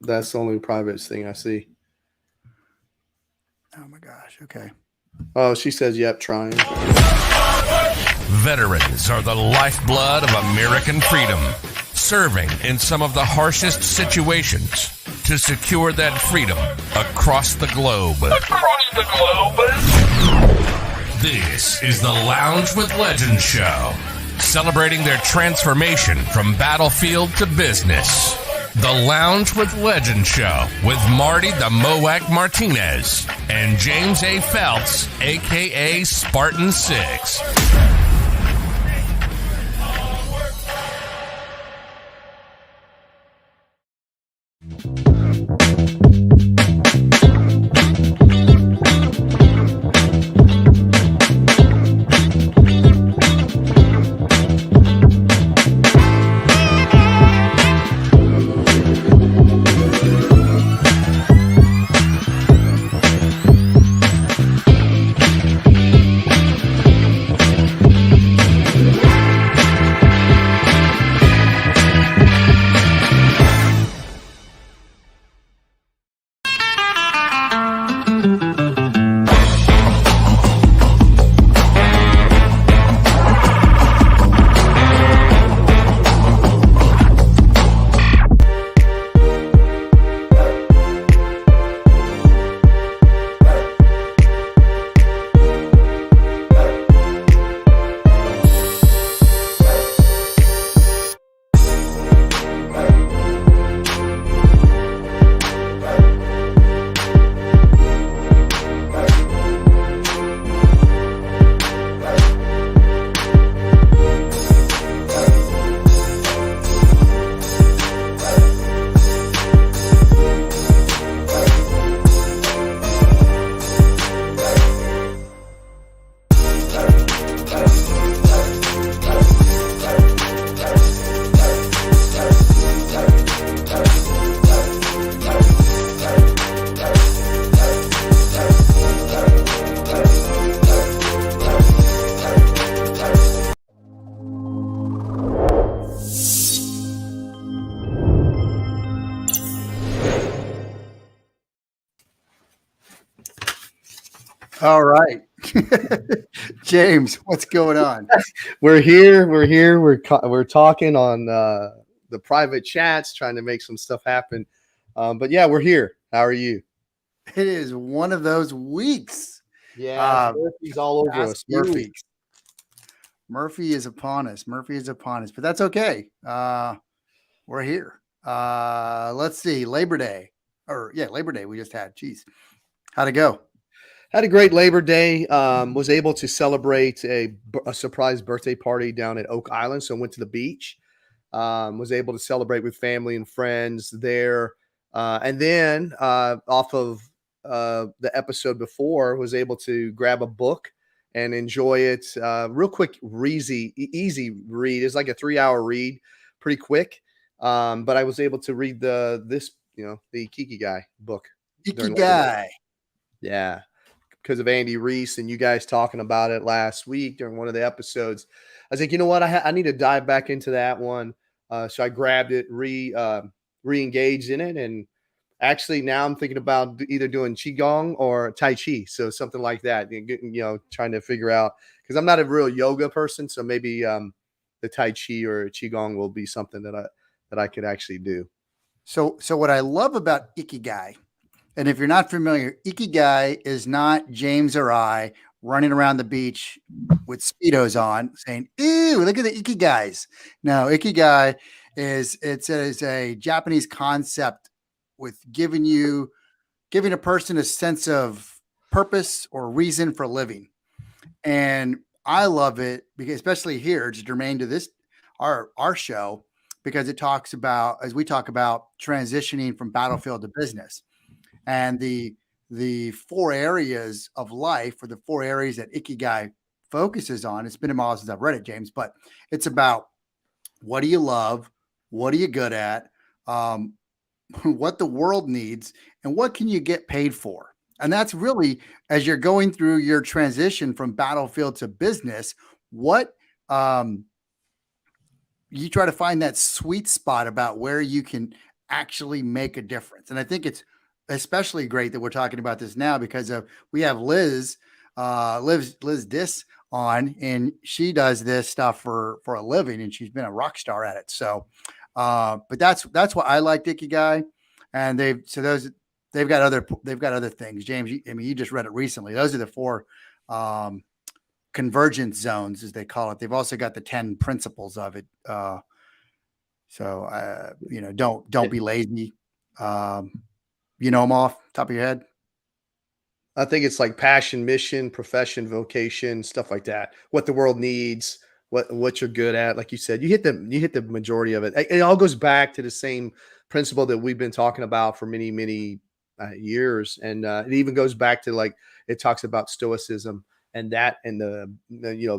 That's the only private thing I see. Oh my gosh. Okay. Oh, she says, "Yep, trying." Veterans are the lifeblood of American freedom, serving in some of the harshest situations to secure that freedom across the globe. This is the Lounge with Legends show, celebrating their transformation from battlefield to business. The Lounge with Legends show with Marty the Moac Martinez and James A. Phelps, a.k.a. Spartan 6. All right. James, what's going on? We're here. We're here. We're talking on the private chats, trying to make some stuff happen. But yeah, we're here. How are you? It is one of those weeks. Yeah, Murphy's all over us. Murphy. Murphy is upon us. But that's okay. We're here. Let's see. Labor Day we just had. Jeez. How'd it go? Had a great Labor Day. Was able to celebrate a surprise birthday party down at Oak Island. So went to the beach. Was able to celebrate with family and friends there. And then off of the episode before, was able to grab a book and enjoy it. Real quick, easy read. It's like a 3-hour read, pretty quick. But I was able to read the Ikigai book. Ikigai. Yeah. Because of Andy Reese and you guys talking about it last week during one of the episodes. I was like, you know what? I need to dive back into that one. So I grabbed it, re-engaged in it. And actually now I'm thinking about either doing Qigong or Tai Chi. So something like that, trying to figure out, because I'm not a real yoga person. So maybe the Tai Chi or Qigong will be something that I could actually do. So what I love about Ikigai, and if you're not familiar, Ikigai is not James or I running around the beach with Speedos on saying, "Ew, look at the Ikigais." No, Ikigai is a Japanese concept with giving a person a sense of purpose or reason for living. And I love it because, especially here, it's germane to this our show, because it talks about, as we talk about, transitioning from battlefield to business. And the 4 areas of life, or the 4 areas that Ikigai focuses on. It's been a while since I've read it, James, but it's about, what do you love? What are you good at? What the world needs, and what can you get paid for? And that's really, as you're going through your transition from battlefield to business, what you try to find that sweet spot about where you can actually make a difference. And I think it's especially great that we're talking about this now because we have Liz Diss on, and she does this stuff for a living, and she's been a rock star at it. So, but that's what I like Ikigai, and they've got other things. James, you just read it recently. Those are the 4 convergence zones, as they call it. They've also got the 10 principles of it. Don't be lazy. You know them off the top of your head? I think it's like passion, mission, profession, vocation, stuff like that. What the world needs, what you're good at. Like you said, you hit the majority of it. It all goes back to the same principle that we've been talking about for many, many years. And it even goes back to, like, it talks about stoicism and the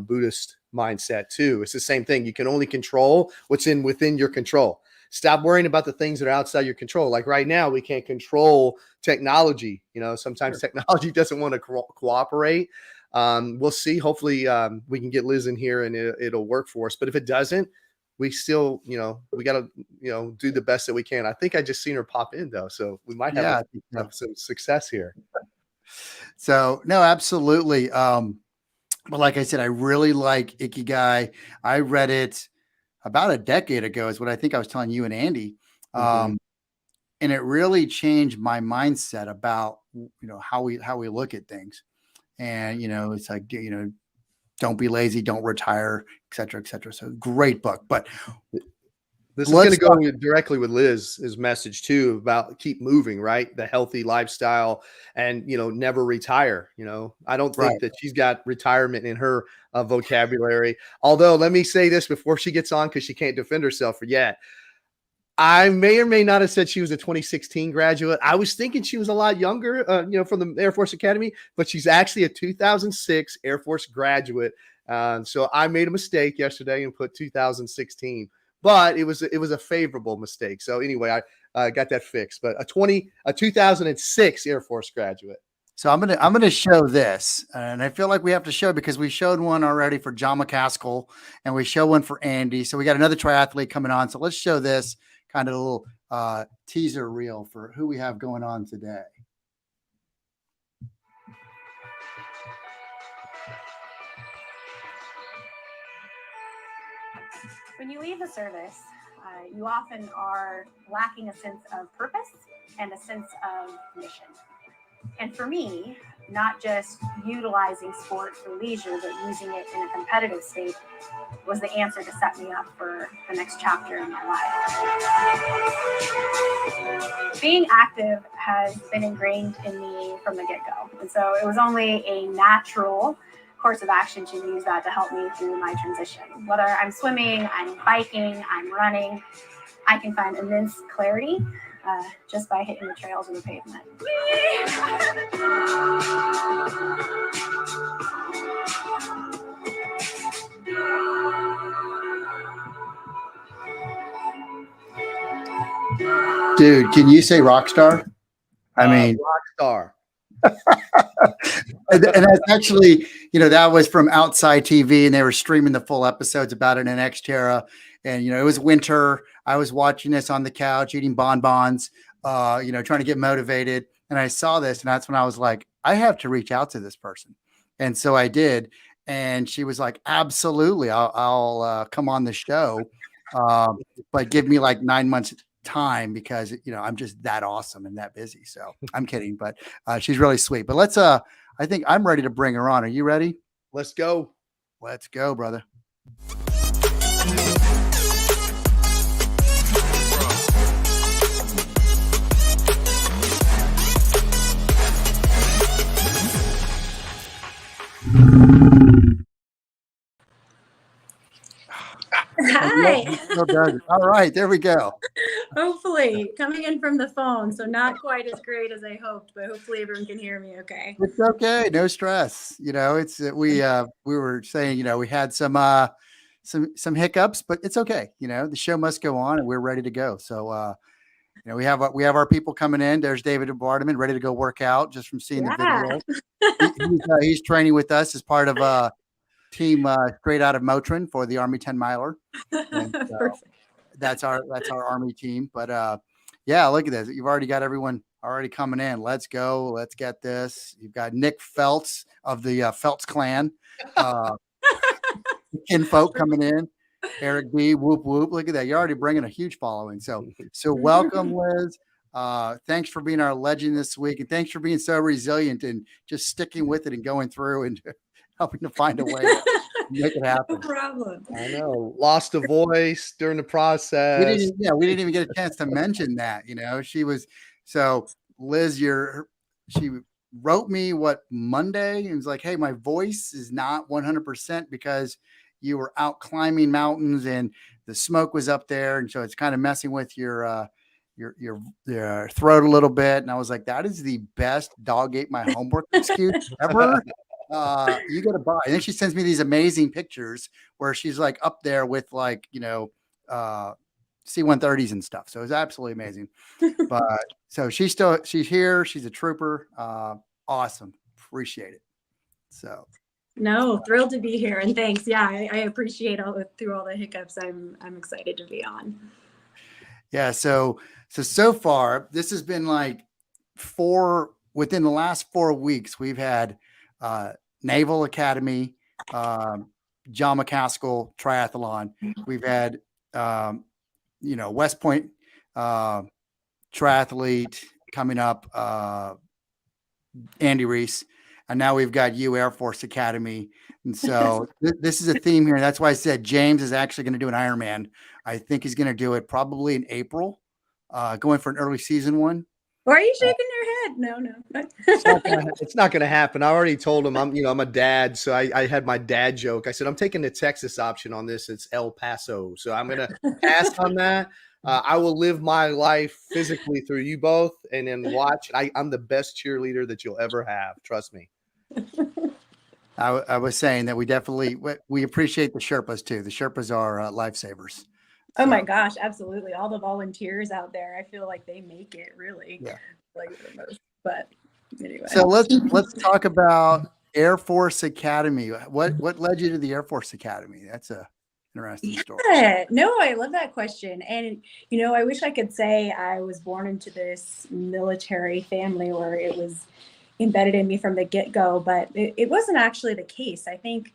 Buddhist mindset too. It's the same thing. You can only control what's within your control. Stop worrying about the things that are outside your control. Like right now, we can't control technology. Sometimes technology doesn't want to cooperate. We'll see. Hopefully we can get Liz in here and it'll work for us. But if it doesn't, we still, we got to, do the best that we can. I think I just seen her pop in though. So we might have some success here. So no, absolutely. But like I said, I really like Ikigai. I read it about a decade ago is what I think I was telling you and Andy. And it really changed my mindset about, how we look at things. And, it's like, don't be lazy, don't retire, et cetera, et cetera. So great book. But this is going to go directly with Liz's message too, about keep moving, right? The healthy lifestyle and, never retire. I don't think that she's got retirement in her vocabulary. Although let me say this before she gets on, because she can't defend herself yet. I may or may not have said she was a 2016 graduate. I was thinking she was a lot younger, from the Air Force Academy, but she's actually a 2006 Air Force graduate. So I made a mistake yesterday and put 2016. But it was a favorable mistake. So anyway, I got that fixed. But a 2006 Air Force graduate. So I'm gonna show this, and I feel like we have to show because we showed one already for John McCaskill, and we show one for Andy. So we got another triathlete coming on. So let's show this kind of a little teaser reel for who we have going on today. When you leave the service, you often are lacking a sense of purpose and a sense of mission. And for me, not just utilizing sport for leisure, but using it in a competitive state was the answer to set me up for the next chapter in my life. Being active has been ingrained in me from the get-go. And so it was only a natural course of action to use that to help me through my transition. Whether I'm swimming, I'm biking, I'm running, I can find immense clarity just by hitting the trails or the pavement. Dude, can you say rock star? I mean, rock star. And that's actually, that was from Outside TV, and they were streaming the full episodes about it in Xterra. And, it was winter. I was watching this on the couch, eating bonbons, trying to get motivated. And I saw this, and that's when I was like, I have to reach out to this person. And so I did. And she was like, absolutely, I'll come on the show. But give me like 9 months time because, I'm just that awesome and that busy. So I'm kidding, but she's really sweet. But let's, I think I'm ready to bring her on. Are you ready? Let's go. Let's go, brother. Hi. All right, there we go. Hopefully, coming in from the phone, so not quite as great as I hoped, but hopefully everyone can hear me okay. It's okay, no stress. It's we were saying, we had some hiccups, but it's okay. The show must go on, and we're ready to go. So we have our people coming in. There's David Bartman, ready to go work out just from seeing the video. He's training with us as part of team straight out of Motrin for the Army 10 miler. And, that's our Army team. But yeah, look at this. You've already got everyone already coming in. Let's go. Let's get this. You've got Nick Feltz of the Feltz clan. Kinfolk coming in. Eric B. Whoop whoop. Look at that. You're already bringing a huge following. So welcome, Liz. Thanks for being our legend this week, and thanks for being so resilient and just sticking with it and going through and helping to find a way to make it happen. No problem. I know. Lost a voice during the process. We didn't even get a chance to mention that. So Liz, she wrote me Monday and was like, hey, my voice is not 100% because you were out climbing mountains and the smoke was up there. And so it's kind of messing with your throat a little bit. And I was like, that is the best dog ate my homework excuse ever. You got to buy. And then she sends me these amazing pictures where she's like up there with C-130s and stuff. So it's absolutely amazing. But so she's here. She's a trooper. Awesome. Appreciate it. So. No, thrilled to be here, and thanks. Yeah, I appreciate through all the hiccups. I'm excited to be on. Yeah. So far, this has been like within the last 4 weeks, we've had Naval Academy, John McCaskill triathlon. We've had West Point triathlete coming up, Andy Reese. And now we've got Air Force Academy. And so this is a theme here. That's why I said James is actually going to do an Ironman. I think he's going to do it probably in April, going for an early season one. Or are you shaking your head? No. It's not going to happen. I already told him I'm a dad. So I had my dad joke. I said, I'm taking the Texas option on this. It's El Paso. So I'm going to pass on that. I will live my life physically through you both and then watch. I'm the best cheerleader that you'll ever have. Trust me. I was saying that we appreciate the Sherpas too. The Sherpas are lifesavers. Oh my gosh, absolutely. All the volunteers out there, I feel like they make it really. Yeah. Like the most. But anyway. So let's talk about Air Force Academy. What led you to the Air Force Academy? That's a interesting story. Yeah, no, I love that question. And, I wish I could say I was born into this military family where it was embedded in me from the get-go, but it wasn't actually the case. I think,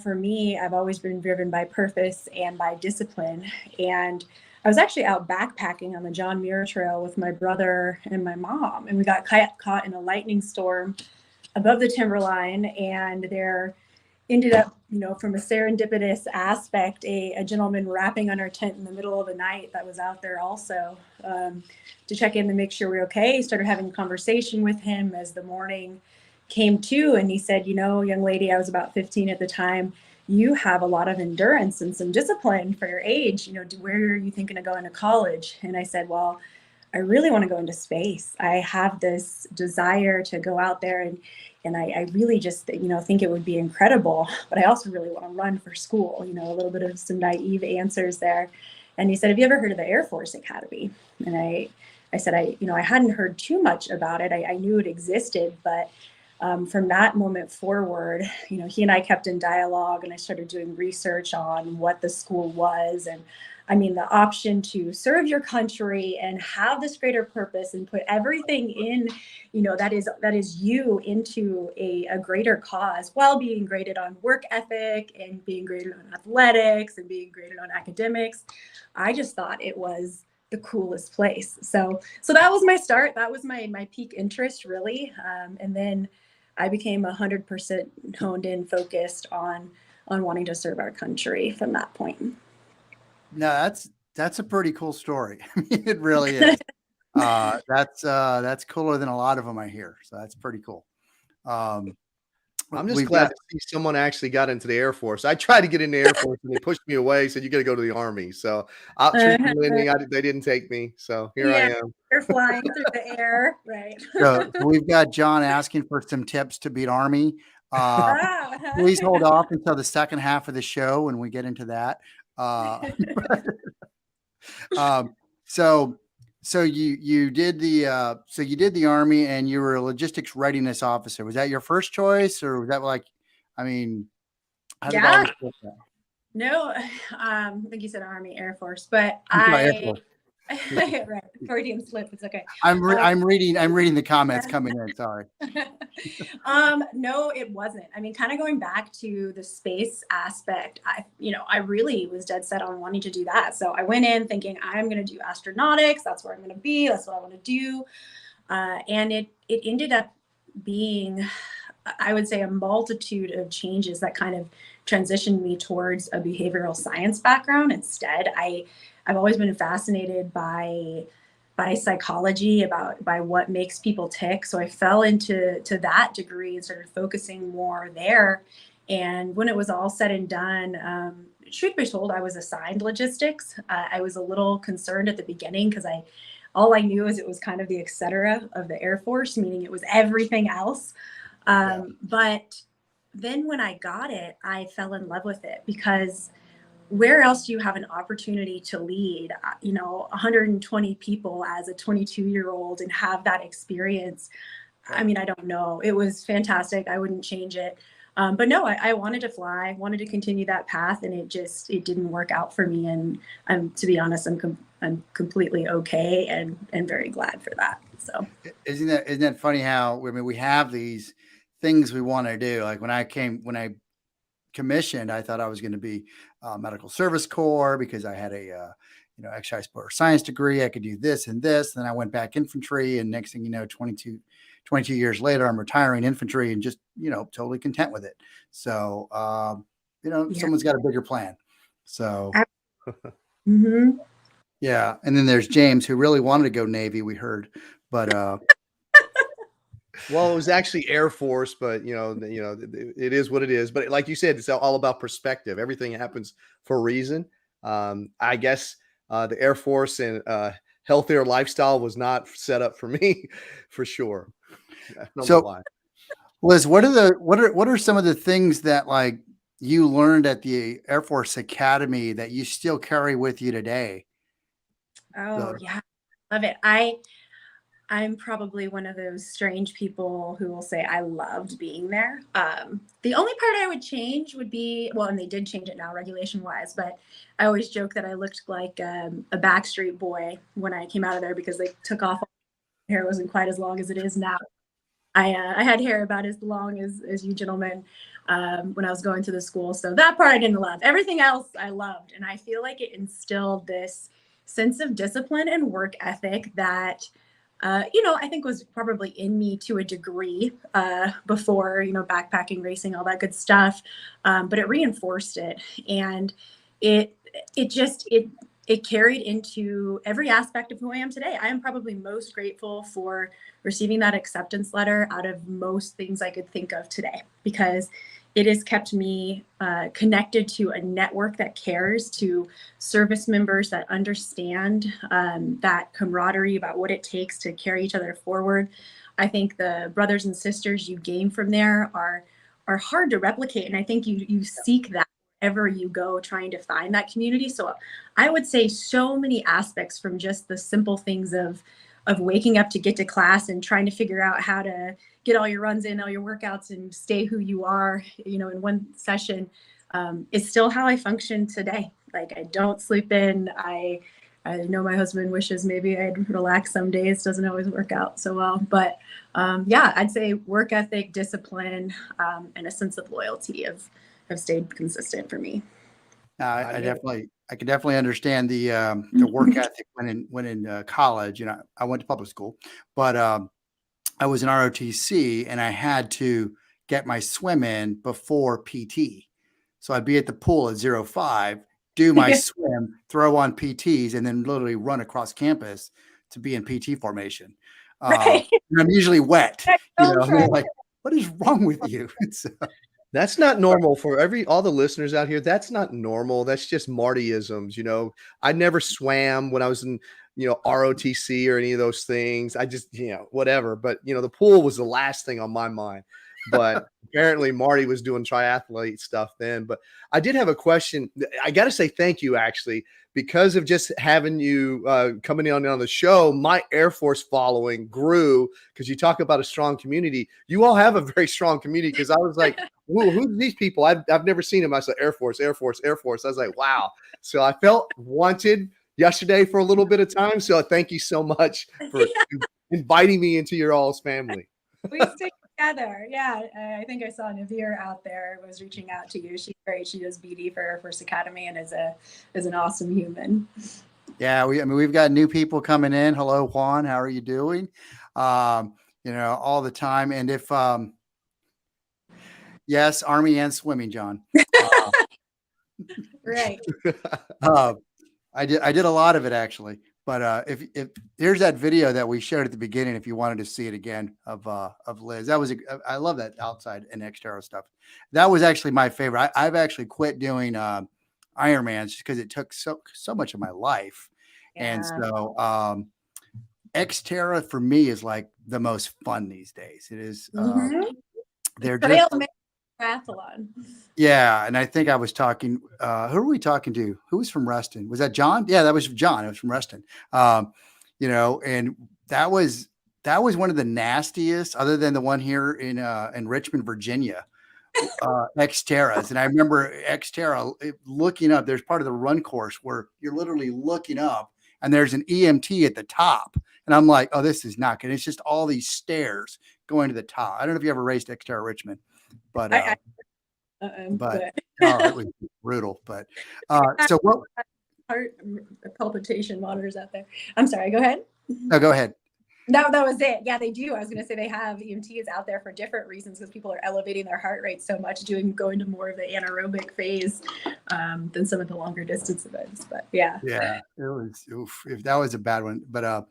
for me, I've always been driven by purpose and by discipline. And I was actually out backpacking on the John Muir Trail with my brother and my mom, and we got caught in a lightning storm above the timberline, and there ended up, from a serendipitous aspect, a gentleman rapping on our tent in the middle of the night that was out there also to check in to make sure we're okay. Started having a conversation with him as the morning came to, and he said, young lady, I was about 15 at the time, you have a lot of endurance and some discipline for your age. Where are you thinking of going to college? And I said, well, I really want to go into space. I have this desire to go out there and I really just, think it would be incredible, but I also really want to run for school, a little bit of some naive answers there. And he said, have you ever heard of the Air Force Academy? And I said, I hadn't heard too much about it. I knew it existed, but from that moment forward, he and I kept in dialogue, and I started doing research on what the school was. And the option to serve your country and have this greater purpose and put everything in, that is you into a greater cause while being graded on work ethic and being graded on athletics and being graded on academics. I just thought it was the coolest place. So that was my start. That was my peak interest, really. And then I became 100% honed in, focused on wanting to serve our country from that point. No, that's a pretty cool story. It really is. That's cooler than a lot of them I hear. So that's pretty cool. I'm just glad to see someone actually got into the Air Force. I tried to get in the Air Force and they pushed me away. Said you got to go to the Army. So they didn't take me. So here I am. You're flying through the air, right? So we've got John asking for some tips to beat Army. Please hold off until the second half of the show when we get into that. So you did the Army and you were a Logistics Readiness Officer. Was that your first choice, or was that how did all this work out? No, I think you said Army, Air Force, but Air Force. Right. Freudian slip. It's okay. I'm reading the comments coming in. Sorry. No, it wasn't. I mean, kind of going back to the space aspect, I really was dead set on wanting to do that. So I went in thinking I'm going to do astronautics. That's where I'm going to be. That's what I want to do. And it ended up being, I would say, a multitude of changes that kind of transitioned me towards a behavioral science background. Instead, I've always been fascinated by psychology, by what makes people tick. So I fell into that degree and started focusing more there. And when it was all said and done, truth be told, I was assigned logistics. I was a little concerned at the beginning because all I knew is it was kind of the et cetera of the Air Force, meaning it was everything else. But then when I got it, I fell in love with it, because where else do you have an opportunity to lead, 120 people as a 22-year-old and have that experience? I mean, I don't know. It was fantastic. I wouldn't change it. But no, I wanted to fly, wanted to continue that path, and it didn't work out for me. And to be honest, I'm completely okay and very glad for that. So isn't that funny how, I mean, we have these things we want to do. Like when I commissioned, I thought I was going to be medical service corps because I had a exercise sports science degree. I could do this and this. Then I went back infantry, and next thing you know, 22 years later, I'm retiring infantry and just totally content with it. So someone's got a bigger plan. So yeah. And then there's James, who really wanted to go Navy, we heard, but well, it was actually Air Force, but it is what it is. But like you said, it's all about perspective. Everything happens for a reason. I guess the Air Force and healthier lifestyle was not set up for me, for sure. So, Liz, what are some of the things that like you learned at the Air Force Academy that you still carry with you today? Oh, yeah, love it. I'm probably one of those strange people who will say I loved being there. The only part I would change would be, well, and they did change it now regulation wise, but I always joke that I looked like a Backstreet Boy when I came out of there because they took off. Hair wasn't quite as long as it is now. I had hair about as long as you gentlemen when I was going to the school. So that part I didn't love. Everything else I loved. And I feel like it instilled this sense of discipline and work ethic that I think was probably in me to a degree before, backpacking, racing, all that good stuff. But it reinforced it. And it carried into every aspect of who I am today. I am probably most grateful for receiving that acceptance letter out of most things I could think of today, because it has kept me connected to a network that cares, to service members that understand that camaraderie about what it takes to carry each other forward. I think the brothers and sisters you gain from there are hard to replicate. And I think you seek that wherever you go, trying to find that community. So I would say so many aspects, from just the simple things of waking up to get to class and trying to figure out how to get all your runs in, all your workouts, and stay who you are, in one session, is still how I function today. Like, I don't sleep in. I know my husband wishes maybe I'd relax some days. Doesn't always work out so well, but I'd say work ethic, discipline, and a sense of loyalty have stayed consistent for me. I can definitely understand the work ethic when in college. I went to public school, but I was in ROTC and I had to get my swim in before PT. So I'd be at the pool at 05, do my swim, throw on PTs, and then literally run across campus to be in PT formation. Right. And I'm usually wet. Like, what is wrong with you? That's not normal for all the listeners out here. That's not normal. That's just Martyisms. I never swam when I was in, ROTC or any of those things. I just, whatever. But, the pool was the last thing on my mind. But apparently Marty was doing triathlete stuff then. But I did have a question. I got to say thank you, actually, because of just having you coming on the show. My Air Force following grew, because you talk about a strong community. You all have a very strong community, because I was like, whoa, who's these people? I've never seen them. I said Air Force, Air Force, Air Force. I was like, wow. So I felt wanted yesterday for a little bit of time. So thank you so much for inviting me into your all's family. We stick together. Yeah. I think I saw Navir out there was reaching out to you. She's great. She does BD for our first academy and is an awesome human. Yeah, we've got new people coming in. Hello, Juan. How are you doing? All the time. And if yes, Army and swimming, John. Right. I did a lot of it actually. But if here's that video that we shared at the beginning, if you wanted to see it again of Liz, I love that outside and Xterra stuff. That was actually my favorite. I've actually quit doing Ironmans just because it took so much of my life. Yeah. And so Xterra for me is like the most fun these days. It is. They're just triathlon. Yeah, and I think I was talking. Who are we talking to? Who was from Reston? Was that John? Yeah, that was John. It was from Reston. And that was one of the nastiest, other than the one here in Richmond, Virginia. Xterras, and I remember Xterra looking up. There's part of the run course where you're literally looking up, and there's an EMT at the top, and I'm like, oh, this is not good. It's just all these stairs going to the top. I don't know if you ever raced Xterra Richmond, but it was brutal. But so what? Heart palpitation monitors out there. I'm sorry. Go ahead. No, go ahead. That was it. Yeah, they do. I was going to say they have EMTs out there for different reasons because people are elevating their heart rate so much, going to more of the anaerobic phase than some of the longer distance events. But yeah, it was. If that was a bad one. But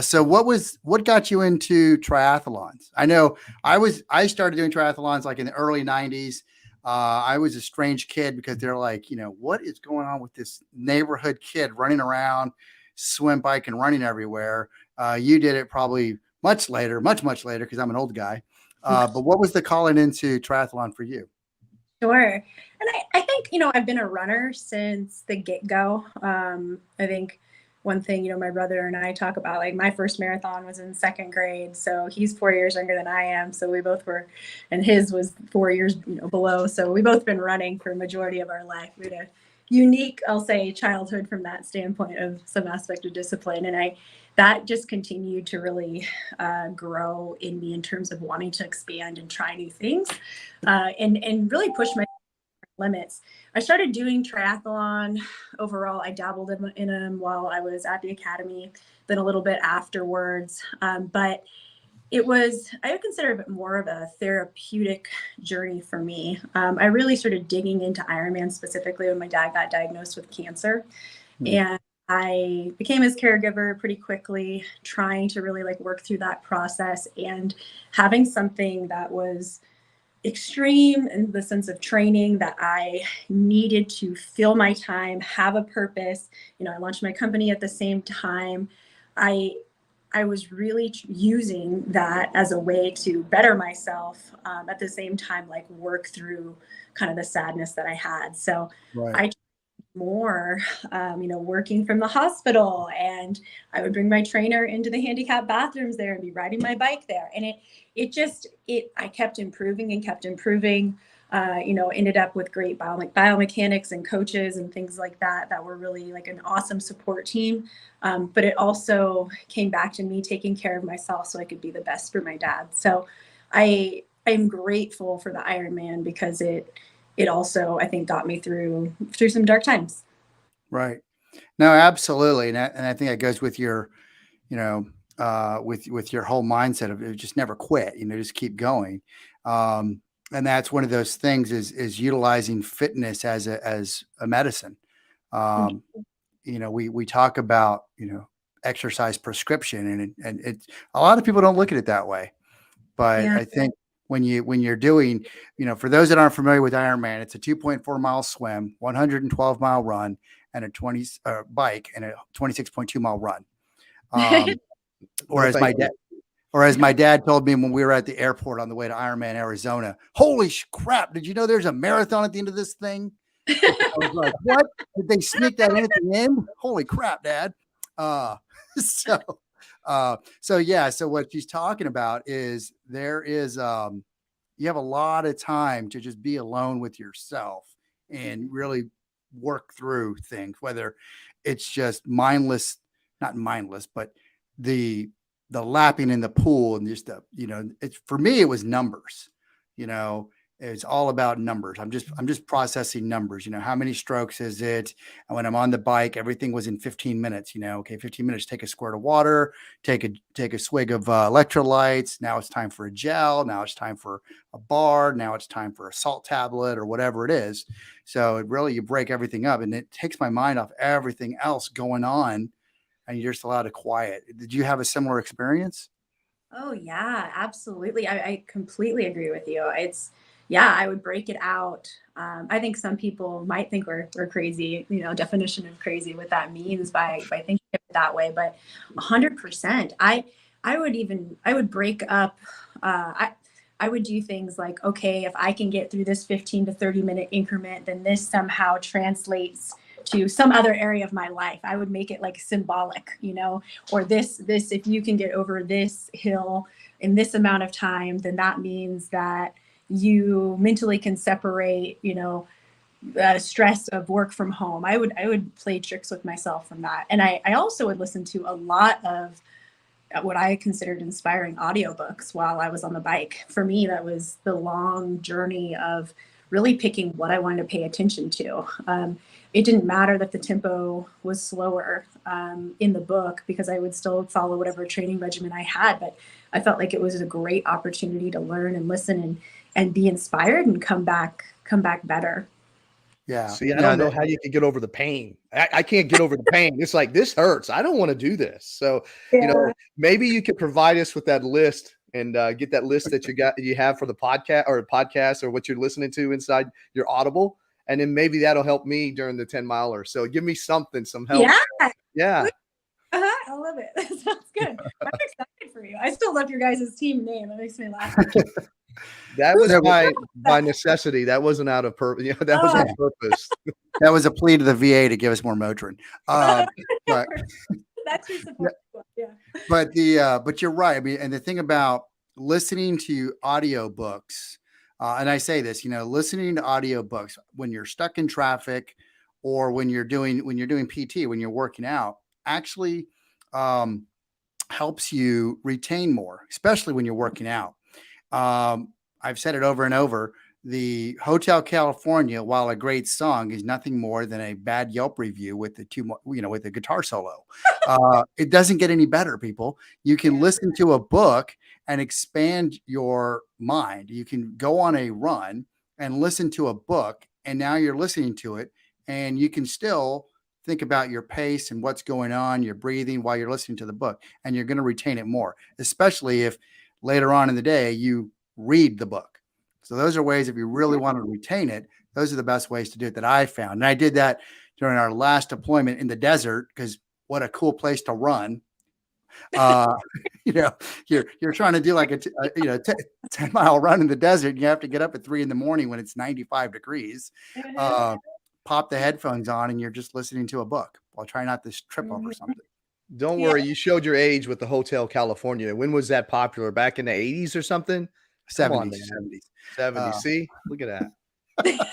so what got you into triathlons? I know I started doing triathlons like in the early 90s. I was a strange kid because they're like, what is going on with this neighborhood kid running around, swim, bike, and running everywhere? You did it probably much later because I'm an old guy. But what was the calling into triathlon for you? Sure. And I think, I've been a runner since the get-go. I think one thing, my brother and I talk about, like my first marathon was in second grade. So he's 4 years younger than I am. So we both were, and his was 4 years below. So we both been running for a majority of our life. We had a unique, I'll say, childhood from that standpoint of some aspect of discipline. And that just continued to really grow in me in terms of wanting to expand and try new things and really push my limits. I started doing triathlon overall. I dabbled in them while I was at the academy, then a little bit afterwards. But I would consider it more of a therapeutic journey for me. I really started digging into Ironman specifically when my dad got diagnosed with cancer. And I became his caregiver pretty quickly, trying to really work through that process and having something that was extreme in the sense of training that I needed to fill my time, have a purpose. I launched my company at the same time. I was really using that as a way to better myself, at the same time, work through kind of the sadness that I had. So I more, working from the hospital, and I would bring my trainer into the handicap bathrooms there and be riding my bike there. And I kept improving and kept improving, ended up with great biomechanics and coaches and things like that were really an awesome support team. But it also came back to me taking care of myself so I could be the best for my dad. So I'm grateful for the Ironman because it also, I think, got me through some dark times. Right. No, absolutely. And I think that goes with your, with your whole mindset of just never quit, just keep going. And that's one of those things is utilizing fitness as a medicine. We talk about, exercise prescription and it's a lot of people don't look at it that way, but I think when you're doing, for those that aren't familiar with Ironman, it's a 2.4 mile swim, 112 mile run, and a bike and a 26.2 mile run. Or as my dad told me when we were at the airport on the way to Ironman, Arizona, holy crap, did you know there's a marathon at the end of this thing? I was like, what? Did they sneak that in at the end? Holy crap, Dad. So what she's talking about is there is, you have a lot of time to just be alone with yourself and really work through things, whether it's just mindless, not mindless, but the lapping in the pool and just it's, for me, it was numbers. It's all about numbers. I'm just processing numbers. How many strokes is it? And when I'm on the bike, everything was in 15 minutes. Okay, 15 minutes, take a squirt of water, take a swig of electrolytes. Now it's time for a gel. Now it's time for a bar. Now it's time for a salt tablet or whatever it is. So it really, you break everything up, and it takes my mind off everything else going on, and you're just allowed to quiet. Did you have a similar experience? Oh yeah, absolutely. I completely agree with you. Yeah, I would break it out. I think some people might think we're crazy, definition of crazy, what that means by thinking of it that way. But 100%, I would break up. I would do things like, okay, if I can get through this 15 to 30 minute increment, then this somehow translates to some other area of my life. I would make it like symbolic, or this, if you can get over this hill in this amount of time, then that means that you mentally can separate, stress of work from home. I would play tricks with myself from that. And I also would listen to a lot of what I considered inspiring audiobooks while I was on the bike. For me, that was the long journey of really picking what I wanted to pay attention to. It didn't matter that the tempo was slower in the book, because I would still follow whatever training regimen I had. But I felt like it was a great opportunity to learn and listen and be inspired and come back better. Yeah. See, I don't know how you can get over the pain. I can't get over the pain. It's like, this hurts. I don't want to do this. So, maybe you could provide us with that list and get that list that you have for the podcast or what you're listening to inside your Audible. And then maybe that'll help me during the 10 miler. So give me some help. Yeah. I love it. That sounds good. I'm excited for you. I still love your guys' team name. It makes me laugh. That was by necessity. That wasn't out of purpose. That was on purpose. That was a plea to the VA to give us more Motrin. But that's your support. Yeah. But you're right. I mean, and the thing about listening to audiobooks, and I say this, listening to audiobooks when you're stuck in traffic or when you're doing PT, when you're working out, actually helps you retain more, especially when you're working out. I've said it over and over. The Hotel California, while a great song, is nothing more than a bad Yelp review with with the guitar solo. It doesn't get any better, people. You can listen to a book and expand your mind. You can go on a run and listen to a book, and now you're listening to it, and you can still think about your pace and what's going on, your breathing while you're listening to the book, and you're going to retain it more, especially if later on in the day you read the book. So those are ways, if you really want to retain it, those are the best ways to do it that I found. And I did that during our last deployment in the desert, because what a cool place to run. You're trying to do like a 10-mile run in the desert, and you have to get up at 3 a.m. when it's 95 degrees. Pop the headphones on, and you're just listening to a book while trying not to trip over something. Don't worry. You showed your age with the Hotel California. When was that popular? Back in the 80s or something? 70s. 70s. See, look at that.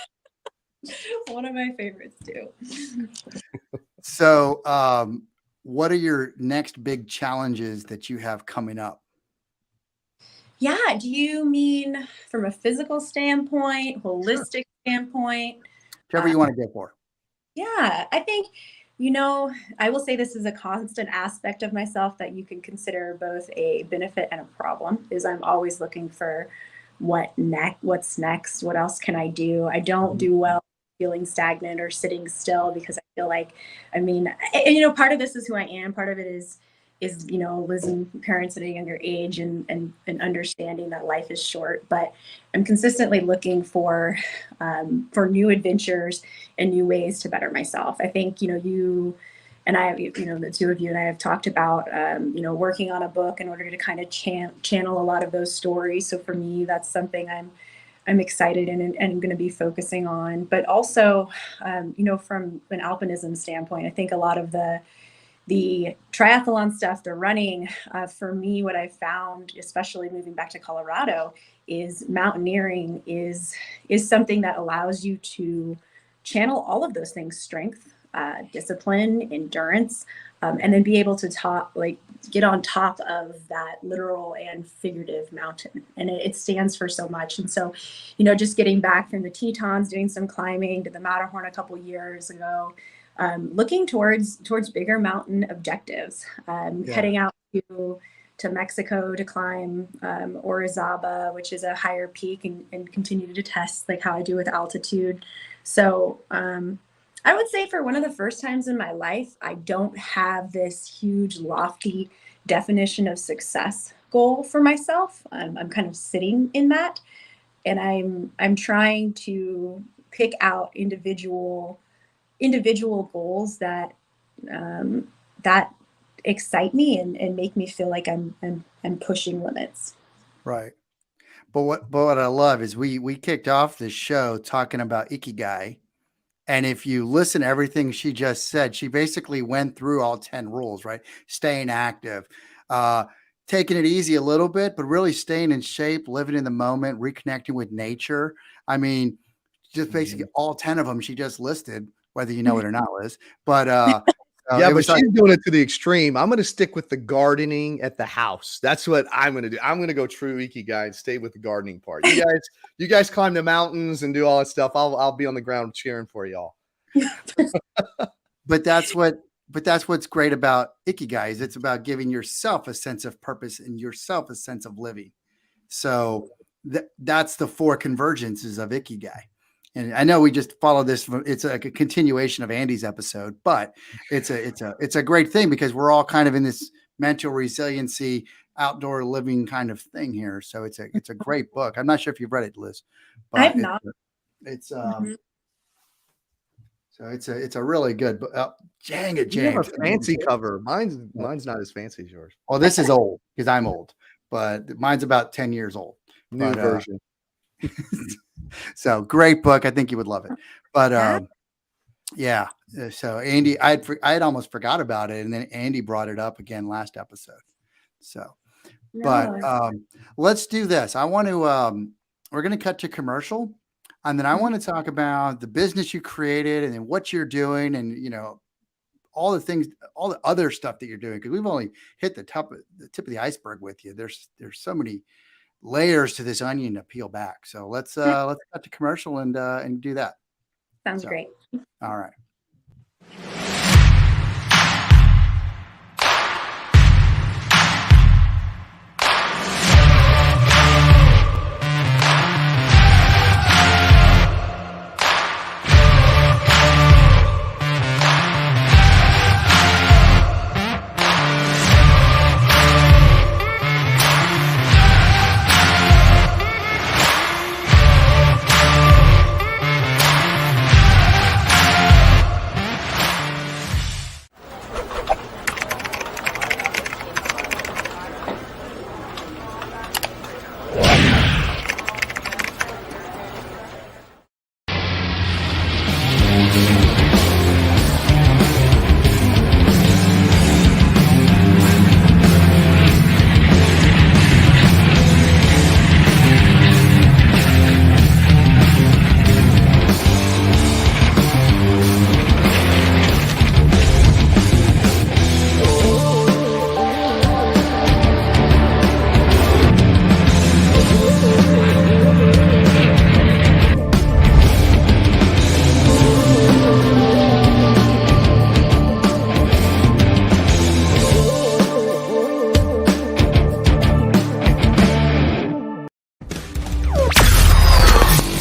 One of my favorites too. So, what are your next big challenges that you have coming up? Yeah. Do you mean from a physical standpoint, holistic standpoint? Whichever you want to go for. Yeah, I think, I will say this is a constant aspect of myself that you can consider both a benefit and a problem, is I'm always looking for what's next, what else can I do? I don't do well feeling stagnant or sitting still, because I feel like, part of this is who I am. Part of it is losing parents at a younger age and understanding that life is short. But I'm consistently looking for new adventures and new ways to better myself. I think, you and I, the two of you and I have talked about, working on a book in order to kind of channel a lot of those stories. So for me, that's something I'm excited and going to be focusing on. But also, from an alpinism standpoint, I think a lot of the triathlon stuff, the running, for me, what I've found, especially moving back to Colorado, is mountaineering is something that allows you to channel all of those things: strength, discipline, endurance, and then be able to get on top of that literal and figurative mountain. And it stands for so much. And so, just getting back from the Tetons, doing some climbing to the Matterhorn a couple years ago, looking towards bigger mountain objectives, heading out to Mexico to climb Orizaba, which is a higher peak, and continue to test like how I do with altitude. So I would say for one of the first times in my life, I don't have this huge lofty definition of success goal for myself. I'm kind of sitting in that, and I'm trying to pick out individual goals that that excite me and make me feel like I'm pushing limits. Right. But what I love is we kicked off this show talking about Ikigai. And if you listen to everything she just said, she basically went through all 10 rules, right? Staying active, taking it easy a little bit, but really staying in shape, living in the moment, reconnecting with nature. I mean, just basically all 10 of them she just listed, whether you know it or not, Liz. But yeah, but she's doing it to the extreme. I'm going to stick with the gardening at the house. That's what I'm going to do. I'm going to go true Ikigai and stay with the gardening part. You guys climb the mountains and do all that stuff. I'll be on the ground cheering for y'all. But that's what's great about Ikigai is it's about giving yourself a sense of purpose and yourself a sense of living. So that's the 4 convergences of Ikigai. And I know we just follow this. It's like a continuation of Andy's episode, but it's a great thing because we're all kind of in this mental resiliency, outdoor living kind of thing here. So it's a great book. I'm not sure if you've read it, Liz. But I've not. It's so it's a really good book. Dang it, You have James. a fancy cover. Mine's not as fancy as yours. Well, this is old because I'm old, but mine's about 10 years old. New version. So great book. I think you would love it. But yeah. So Andy, I had almost forgot about it, and then Andy brought it up again last episode. So, but let's do this. I want to. We're going to cut to commercial, and then I want to talk about the business you created, and then what you're doing, and all the things, all the other stuff that you're doing, because we've only hit the tip of the iceberg with you. There's so many layers to this onion to peel back. So let's cut to commercial and do that. Sounds great. All right.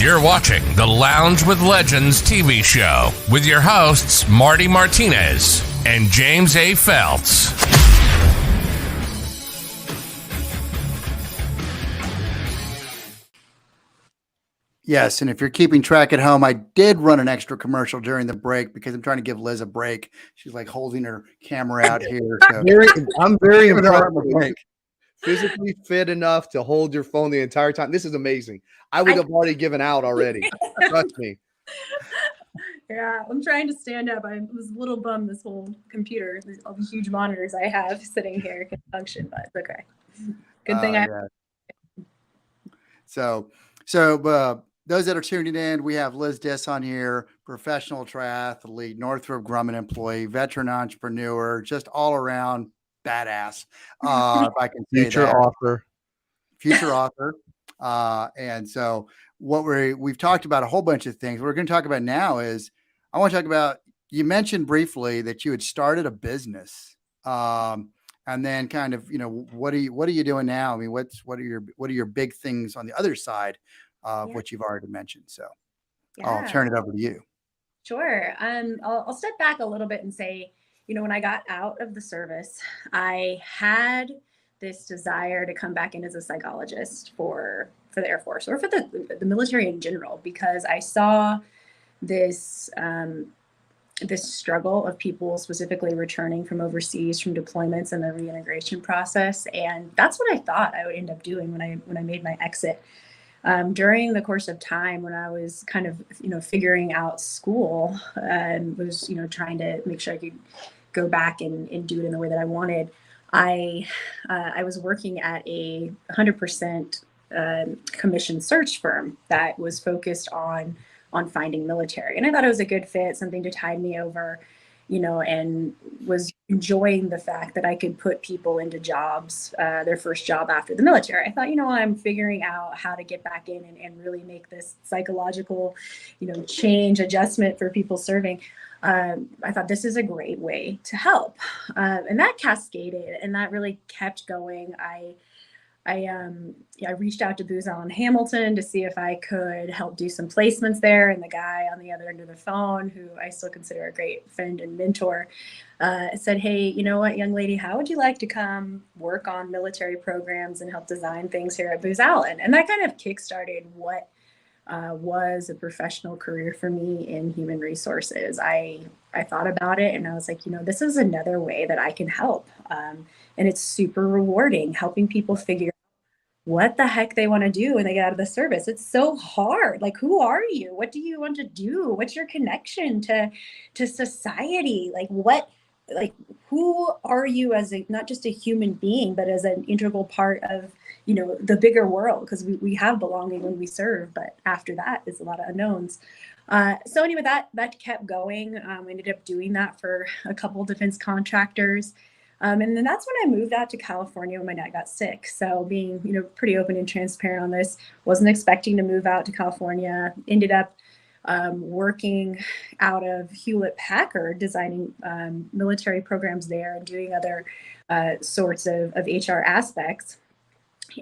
You're watching the Lounge with Legends TV show with your hosts, Marty Martinez and James A. Feltz. Yes, and if you're keeping track at home, I did run an extra commercial during the break because I'm trying to give Liz a break. She's like holding her camera out here. So. I'm very impressed. Physically fit enough to hold your phone the entire time. This is amazing. I would have already given out already. Trust me. Yeah, I'm trying to stand up. I was a little bummed this whole computer, all the huge monitors I have sitting here can function, but it's okay. Good thing Yeah. So those that are tuning in, we have Liz Diss on here, professional triathlete, Northrop Grumman employee, veteran entrepreneur, just all around badass. If I can say Future that. author. Future author. And so what we've talked about a whole bunch of things. What we're going to talk about now is I want to talk about, you mentioned briefly that you had started a business. And then kind of, what are you doing now? I mean, what are your big things on the other side of what you've already mentioned? So I'll turn it over to you. Sure. I'll step back a little bit and say, when I got out of the service, I had this desire to come back in as a psychologist for the Air Force or for the military in general, because I saw this this struggle of people specifically returning from overseas from deployments and the reintegration process. And that's what I thought I would end up doing when I made my exit. During the course of time when I was kind of, figuring out school and was, trying to make sure I could go back and do it in the way that I wanted, I was working at a 100% commission search firm that was focused on finding military. And I thought it was a good fit, something to tide me over, and was enjoying the fact that I could put people into jobs, their first job after the military. I thought, I'm figuring out how to get back in and really make this psychological, change adjustment for people serving. I thought this is a great way to help. And that cascaded and that really kept going. I reached out to Booz Allen Hamilton to see if I could help do some placements there. And the guy on the other end of the phone, who I still consider a great friend and mentor, said, hey, you know what, young lady, how would you like to come work on military programs and help design things here at Booz Allen? And that kind of kickstarted what was a professional career for me in human resources. I thought about it and I was like, this is another way that I can help. And it's super rewarding helping people figure what the heck they want to do when they get out of the service. It's so hard. Like, who are you? What do you want to do? What's your connection to society? Who are you as not just a human being, but as an integral part of, the bigger world? Because we have belonging when we serve, but after that is a lot of unknowns. So anyway, that kept going. I ended up doing that for a couple of defense contractors. And then that's when I moved out to California when my dad got sick. So being, pretty open and transparent on this, wasn't expecting to move out to California, ended up working out of Hewlett Packard, designing military programs there and doing other sorts of HR aspects,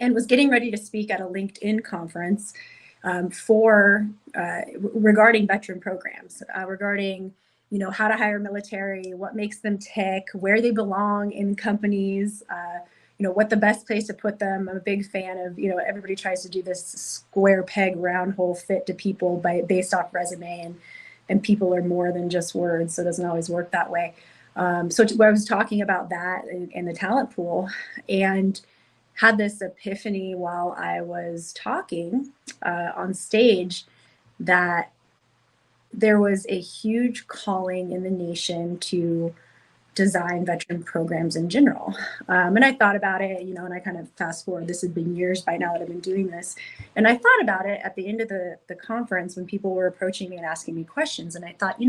and was getting ready to speak at a LinkedIn conference regarding veteran programs, regarding how to hire military, what makes them tick, where they belong in companies, what the best place to put them. I'm a big fan of, everybody tries to do this square peg, round hole fit to people based off resume, and people are more than just words. So it doesn't always work that way. So I was talking about that in the talent pool and had this epiphany while I was talking on stage that there was a huge calling in the nation to design veteran programs in general. And I thought about it, and I kind of fast forward, this had been years by now that I've been doing this. And I thought about it at the end of the conference when people were approaching me and asking me questions. And I thought,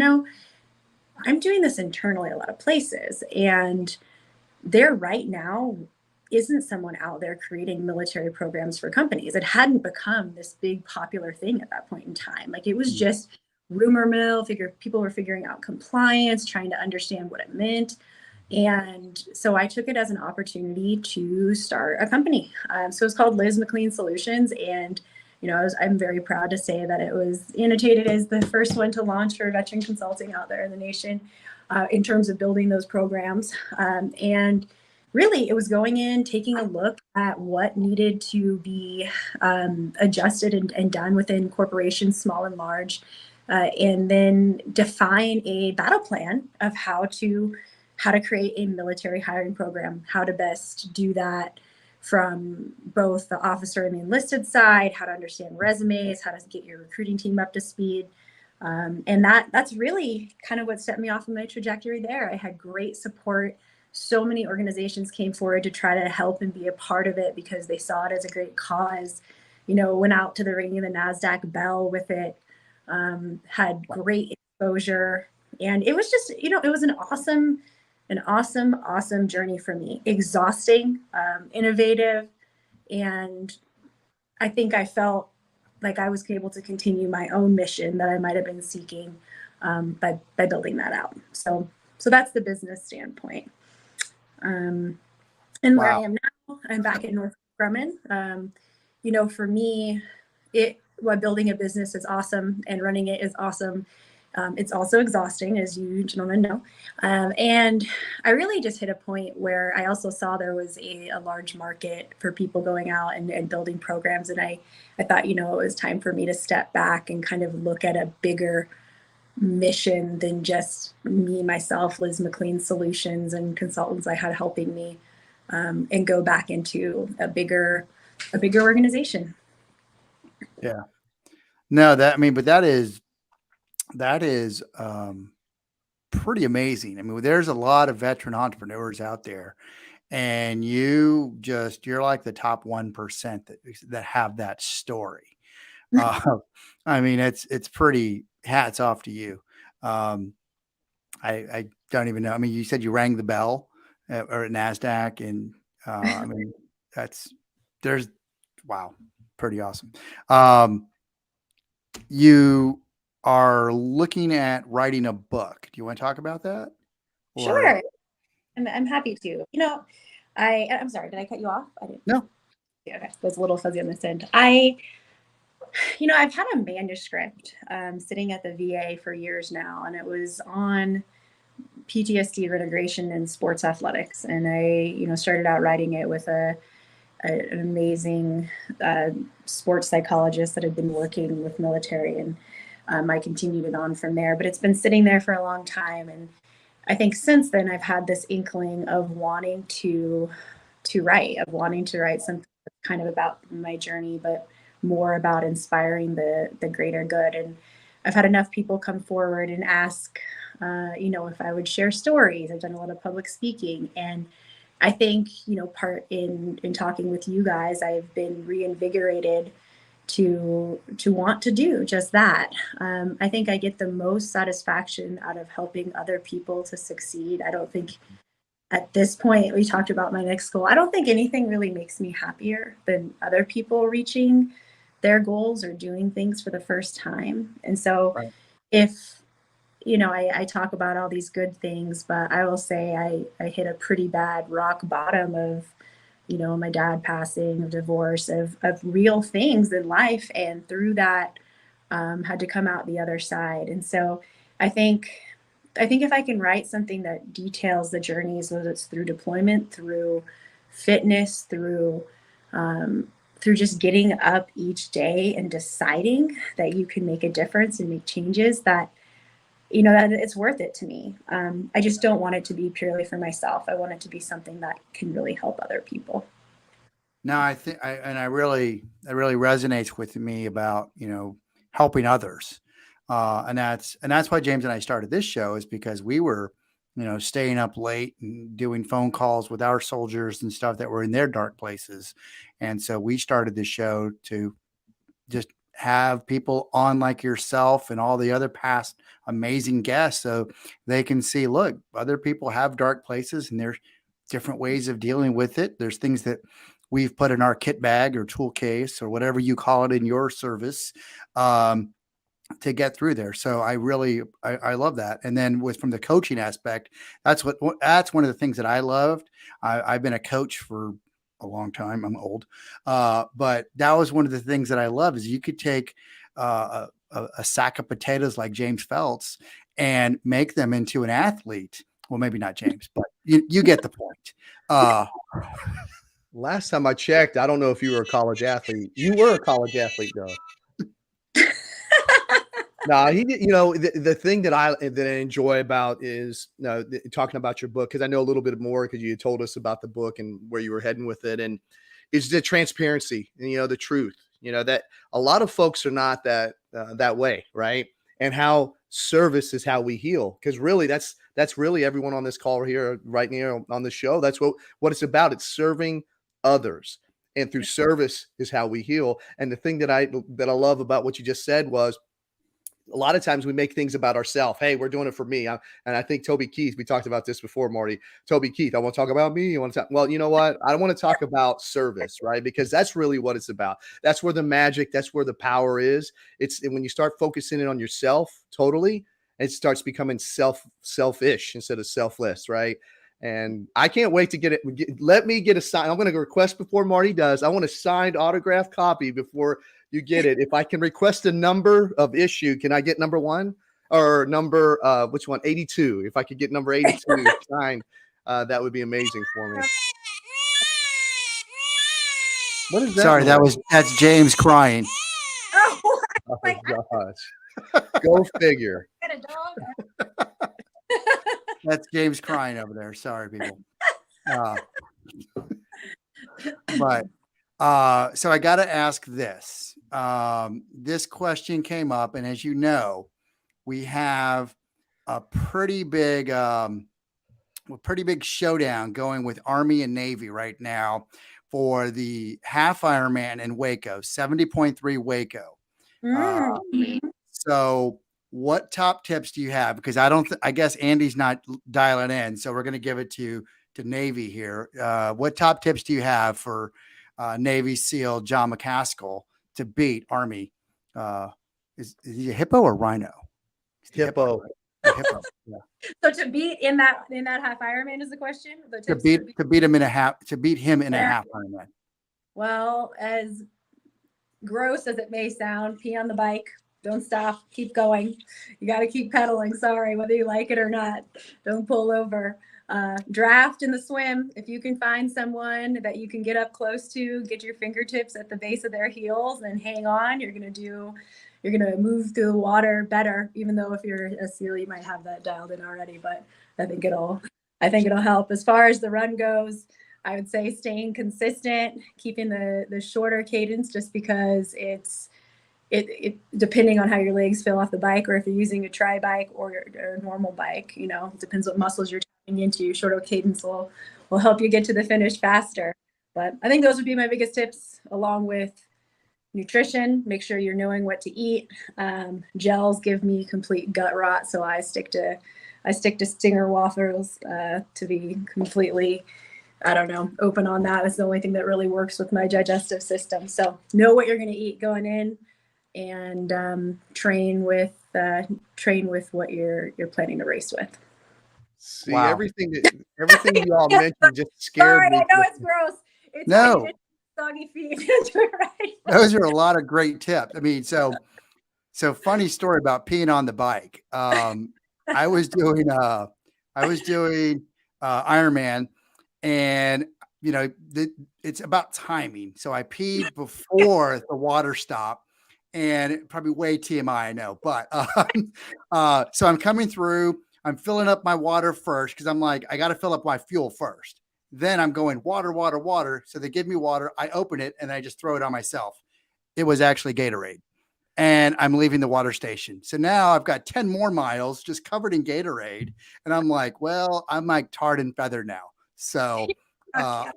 I'm doing this internally a lot of places. And there right now isn't someone out there creating military programs for companies. It hadn't become this big popular thing at that point in time. Like, it was just rumor mill, people were figuring out compliance, trying to understand what it meant. And so I took it as an opportunity to start a company. So it's called Liz McLean Solutions. And, I'm very proud to say that it was annotated as the first one to launch for veteran consulting out there in the nation in terms of building those programs. And really, it was going in, taking a look at what needed to be adjusted and done within corporations, small and large, and then define a battle plan of how to create a military hiring program, how to best do that from both the officer and the enlisted side, how to understand resumes, how to get your recruiting team up to speed. And that's really kind of what set me off on my trajectory there. I had great support. So many organizations came forward to try to help and be a part of it because they saw it as a great cause. went out to the ringing the NASDAQ bell with it, had great exposure. And it was just, it was an awesome journey for me. Exhausting, innovative. And I think I felt like I was able to continue my own mission that I might have been seeking by building that out. So that's the business standpoint. And where I am now, I'm back in North Grumman. For me, building a business is awesome and running it is awesome. It's also exhausting, as you gentlemen know. And I really just hit a point where I also saw there was a large market for people going out and building programs. And I thought, it was time for me to step back and kind of look at a bigger mission than just me, myself, Liz McLean Solutions and consultants I had helping me, and go back into a bigger organization. Yeah. No, but that is pretty amazing. I mean, there's a lot of veteran entrepreneurs out there, and you're like the top 1% that have that story. I mean, it's pretty, hats off to you. I don't even know. I mean, you said you rang the bell at NASDAQ, and I mean, wow, pretty awesome. You are looking at writing a book. Do you want to talk about that? Sure. I'm happy to. I'm sorry, did I cut you off? I didn't. No. Yeah, okay. That's a little fuzzy on this end. I've had a manuscript sitting at the VA for years now, and it was on PTSD reintegration in sports athletics. And I, started out writing it with an amazing sports psychologist that had been working with military, and I continued it on from there. But it's been sitting there for a long time, and I think since then I've had this inkling of wanting to write something kind of about my journey, but more about inspiring the greater good. And I've had enough people come forward and ask, if I would share stories. I've done a lot of public speaking, and I think, part in talking with you guys, I've been reinvigorated to want to do just that. I think I get the most satisfaction out of helping other people to succeed. I don't think at this point, we talked about my next goal, I don't think anything really makes me happier than other people reaching their goals or doing things for the first time. And so right. If, I talk about all these good things, but I will say I hit a pretty bad rock bottom of, my dad passing, of divorce, of real things in life. And through that, had to come out the other side. And so I think if I can write something that details the journeys, whether it's through deployment, through fitness, through just getting up each day and deciding that you can make a difference and make changes, that that it's worth it to me. I just don't want it to be purely for myself. I want it to be something that can really help other people. No, I think, it really resonates with me about, helping others. And that's why James and I started this show, is because we were, staying up late and doing phone calls with our soldiers and stuff that were in their dark places. And so we started this show to just have people on like yourself and all the other past amazing guests, so they can see, look, other people have dark places and there's different ways of dealing with it. There's things that we've put in our kit bag or tool case or whatever you call it in your service, to get through there. So I love that. And then from the coaching aspect, that's one of the things that I loved. I've been a coach for a long time. I'm old. But that was one of the things that I love, is you could take a sack of potatoes like James Phelps and make them into an athlete. Well, maybe not James, but you get the point. Last time I checked, I don't know if you were a college athlete. You were a college athlete, though. No, he did. The thing that I enjoy about is talking about your book, because I know a little bit more because you told us about the book and where you were heading with it, and it's the transparency and the truth. That a lot of folks are not that way, right? And how service is how we heal, because really that's really everyone on this call here right now on the show. That's what it's about. It's serving others. and through service is how we heal. And the thing that I love about what you just said was, a lot of times we make things about ourselves. Hey, we're doing it for me. And I think Toby Keith, we talked about this before, Marty. Toby Keith, I want to talk about me. You want to talk? Well, you know what? I want to talk about service, right? Because that's really what it's about. That's where the magic, that's where the power is. It's when you start focusing in on yourself totally, it starts becoming selfish instead of selfless, right? And I can't wait to get it. Let me get a sign. I'm going to request before Marty does. I want a signed autographed copy before you get it. If I can request a number of issue, can I get number 1 or number which one? 82. If I could get number 82 signed, that would be amazing for me. What is that? Sorry, noise? that's James crying. Oh, Oh gosh. Go figure. got a dog. That's James crying over there. Sorry, people. But so I got to ask this. This question came up, and as you know, we have a pretty big showdown going with Army and Navy right now for the half Ironman in Waco, 70.3 Waco. So what top tips do you have? Because I guess Andy's not dialing in, so we're going to give it to Navy here. What top tips do you have for Navy SEAL John McCaskill to beat Army? Is he a hippo or rhino? Hippo. Hippo. Yeah. So to beat in that half Ironman is the question. The To tips beat him in a half Ironman. Well, as gross as it may sound, pee on the bike. Don't stop. Keep going. You got to keep pedaling. Sorry, whether you like it or not. Don't pull over. Draft in the swim. If you can find someone that you can get up close to, get your fingertips at the base of their heels and hang on, you're going to move through the water better, even though if you're a SEAL, you might have that dialed in already, but I think it'll help. As far as the run goes, I would say staying consistent, keeping the shorter cadence, just because it depending on how your legs feel off the bike, or if you're using a tri bike or a normal bike, it depends what muscles you're tapping into. Shorter cadence will help you get to the finish faster. But I think those would be my biggest tips, along with nutrition. Make sure you're knowing what to eat. Gels give me complete gut rot, so I stick to Stinger waffles to be completely, open on that. It's the only thing that really works with my digestive system. So know what you're going to eat going in, and train with what you're planning to race with. See, Wow. everything you all mentioned just scared Sorry, me. I know it's gross. It's No. soggy feet. Right. Those are a lot of great tips. I mean, so funny story about peeing on the bike. I was doing Ironman, and it's about timing. So I peed before the water stopped, and probably way TMI, I know, but so I'm coming through. I'm filling up my water first because I'm like, I got to fill up my fuel first. Then I'm going water, water, water. So they give me water. I open it and I just throw it on myself. It was actually Gatorade. And I'm leaving the water station. So now I've got 10 more miles just covered in Gatorade. And I'm like, well, I'm like tarred and feathered now. So I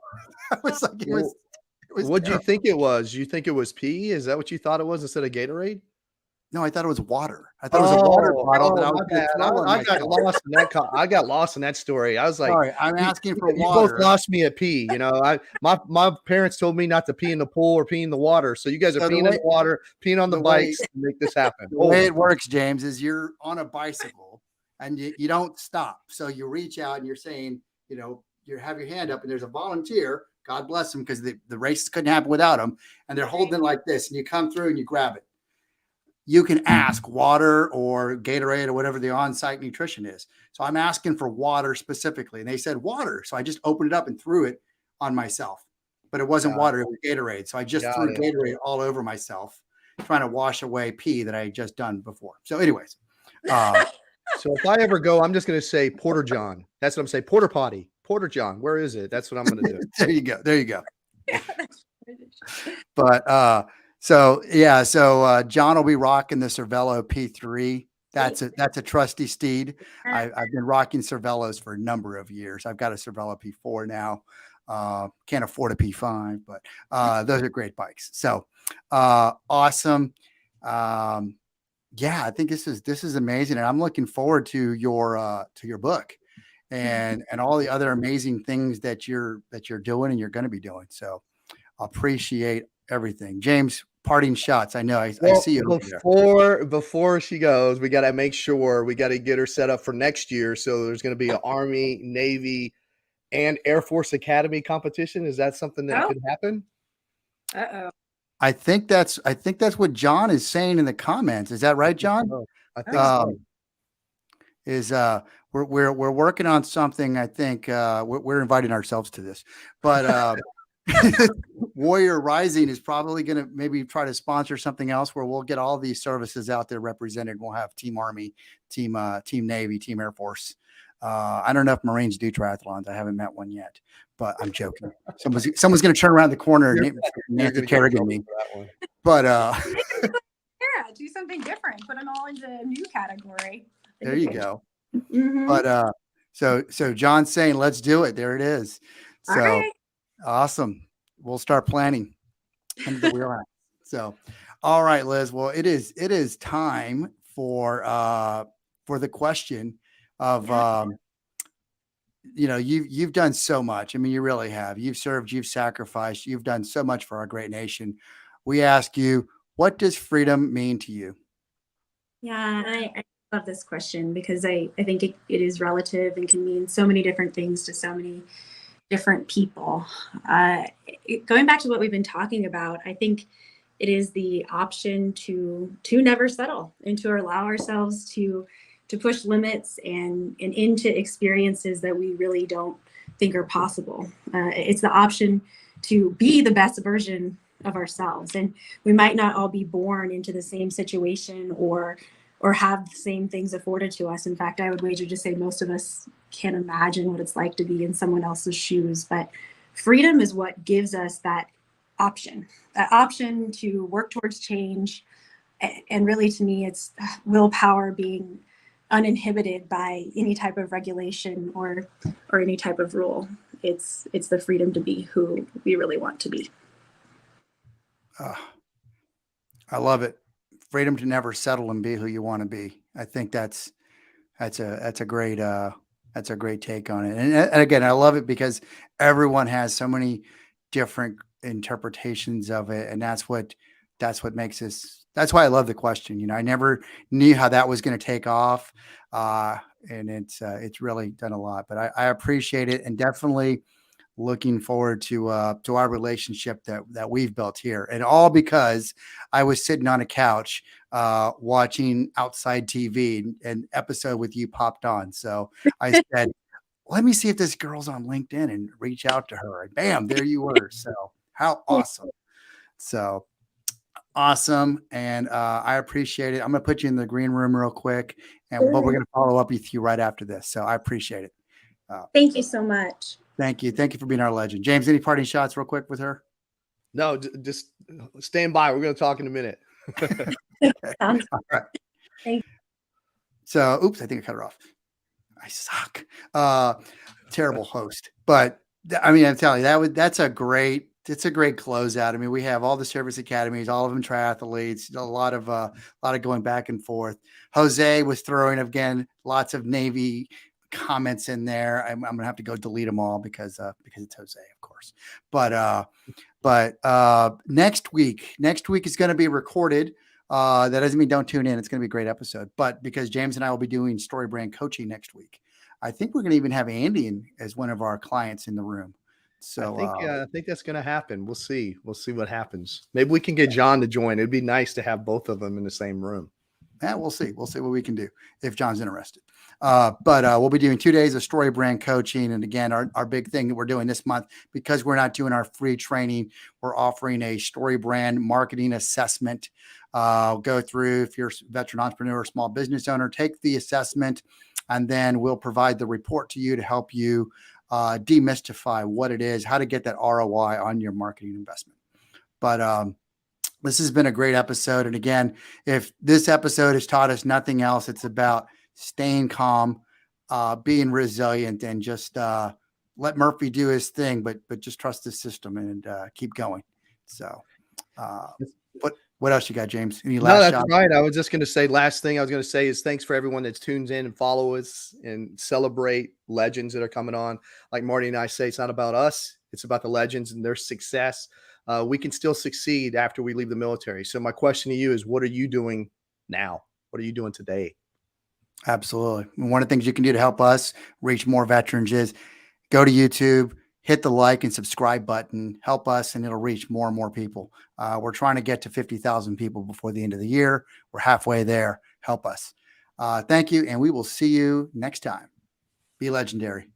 was like, it was What do you think it was? You think it was pee? Is that what you thought it was instead of Gatorade? No, I thought it was water. I thought it was a water bottle that I was my bad. I got lost in that. I got lost in that story. I was like, sorry, I'm asking for you water. both lost me at pee. My parents told me not to pee in the pool or pee in the water. So you guys are peeing in the water, peeing on the bikes to make this happen. The way it works, James, is you're on a bicycle and you don't stop. So you reach out and you're saying, you have your hand up, and there's a volunteer. God bless them, because the races couldn't happen without them. And they're holding it like this, and you come through and you grab it. You can ask water or Gatorade or whatever the on-site nutrition is. So I'm asking for water specifically, and they said water. So I just opened it up and threw it on myself, but it wasn't water. It was Gatorade. So I just threw Gatorade all over myself, trying to wash away pee that I had just done before. So anyways. So if I ever go, I'm just going to say Porter John. That's what I'm saying. Porter potty. Porter John. Where is it? That's what I'm going to do. There you go. But, so John will be rocking the Cervelo P3. That's a trusty steed. I've been rocking Cervelos for a number of years. I've got a Cervelo P4 now. Can't afford a P5, but those are great bikes. So awesome. Yeah, I think this is amazing, and I'm looking forward to your book and all the other amazing things that you're doing and you're going to be doing. So appreciate everything. James, parting shots. I know I see you over there. Before she goes, we got to make sure we got to get her set up for next year. So there's going to be an Army, Navy, and Air Force Academy competition. Is that something that could happen? Uh-oh. I think that's what John is saying in the comments. Is that right, John? I think so. Is we're working on something. I think we're inviting ourselves to this, but Warrior Rising is probably going to maybe try to sponsor something else where we'll get all these services out there represented. We'll have Team Army, Team Navy, Team Air Force. I don't know if Marines do triathlons. I haven't met one yet, but I'm joking. Someone's going to turn around the corner and Nancy Kerrigan me. But do something different. Put them all into a new category. There you go. Mm-hmm. But so John's saying, let's do it. There it is. So right. Awesome. We'll start planning into the wheelhouse. So, all right, Liz. Well, it is time for the question of you've done so much. I mean, you really have. You've served, you've sacrificed, you've done so much for our great nation. We ask you, what does freedom mean to you? Yeah, I love this question because I think it is relative and can mean so many different things to so many different people. Going back to what we've been talking about, I think it is the option to never settle and to allow ourselves to push limits and into experiences that we really don't think are possible. It's the option to be the best version of ourselves. And we might not all be born into the same situation or have the same things afforded to us. In fact, I would wager to say most of us can't imagine what it's like to be in someone else's shoes. But freedom is what gives us that option to work towards change. And really, to me, it's willpower being uninhibited by any type of regulation or any type of rule. It's the freedom to be who we really want to be. I love it. Freedom to never settle and be who you want to be. I think that's a great take on it. And again, I love it because everyone has so many different interpretations of it, and that's what makes this. That's why I love the question. I never knew how that was going to take off, and it's really done a lot. But I appreciate it, and definitely looking forward to our relationship that we've built here, and all because I was sitting on a couch watching Outside TV, and episode with you popped on. So I said, let me see if this girl's on LinkedIn and reach out to her. And bam, there you were. So how awesome. So awesome. And I appreciate it. I'm going to put you in the green room real quick, but we're going to follow up with you right after this. So I appreciate it. Thank you so much. Thank you. Thank you for being our legend. James, any parting shots real quick with her? No, just stand by. We're going to talk in a minute. All right. So, oops, I think I cut her off. I suck. Terrible host. But I mean, I'm telling you, it's a great closeout. I mean, we have all the service academies, all of them triathletes, a lot of going back and forth. Jose was throwing, again, lots of Navy comments in there. I'm gonna have to go delete them all because it's Jose, of course. But next week is going to be recorded. That doesn't mean don't tune in. It's going to be a great episode. But because James and I will be doing story brand coaching next week, I think we're going to even have Andy as one of our clients in the room. So I think that's going to happen. We'll see what happens. Maybe we can get John to join. It'd be nice to have both of them in the same room. Yeah, we'll see what we can do if John's interested. But we'll be doing 2 days of story brand coaching. And again, our big thing that we're doing this month, because we're not doing our free training, we're offering a story brand marketing assessment. Go through, if you're a veteran entrepreneur or small business owner, take the assessment, and then we'll provide the report to you to help you demystify what it is, how to get that ROI on your marketing investment. But this has been a great episode. And again, if this episode has taught us nothing else, it's about staying calm, being resilient, and just let Murphy do his thing, but just trust the system and keep going. So, what else you got, James? Any last No, that's shot? right. I was just going to say, last thing I was going to say is thanks for everyone that tunes in and follow us and celebrate legends that are coming on. Like Marty and I say, it's not about us. It's about the legends and their success. We can still succeed after we leave the military. So my question to you is, what are you doing now? What are you doing today? Absolutely. And one of the things you can do to help us reach more veterans is go to YouTube, hit the like and subscribe button, help us, and it'll reach more and more people. We're trying to get to 50,000 people before the end of the year. We're halfway there. Help us. Thank you. And we will see you next time. Be legendary.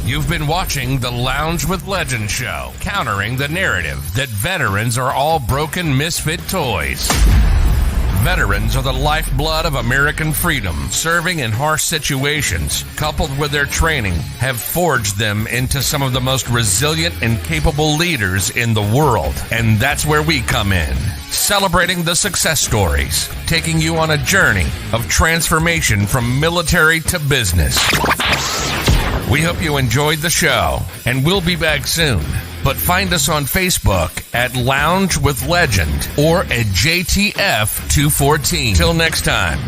You've been watching the Lounge with Legend show, countering the narrative that veterans are all broken misfit toys. Veterans are the lifeblood of American freedom. Serving in harsh situations, coupled with their training, have forged them into some of the most resilient and capable leaders in the world. And that's where we come in, celebrating the success stories, taking you on a journey of transformation from military to business. We hope you enjoyed the show, and we'll be back soon. But find us on Facebook at Lounge with Legend or at JTF214. Till next time.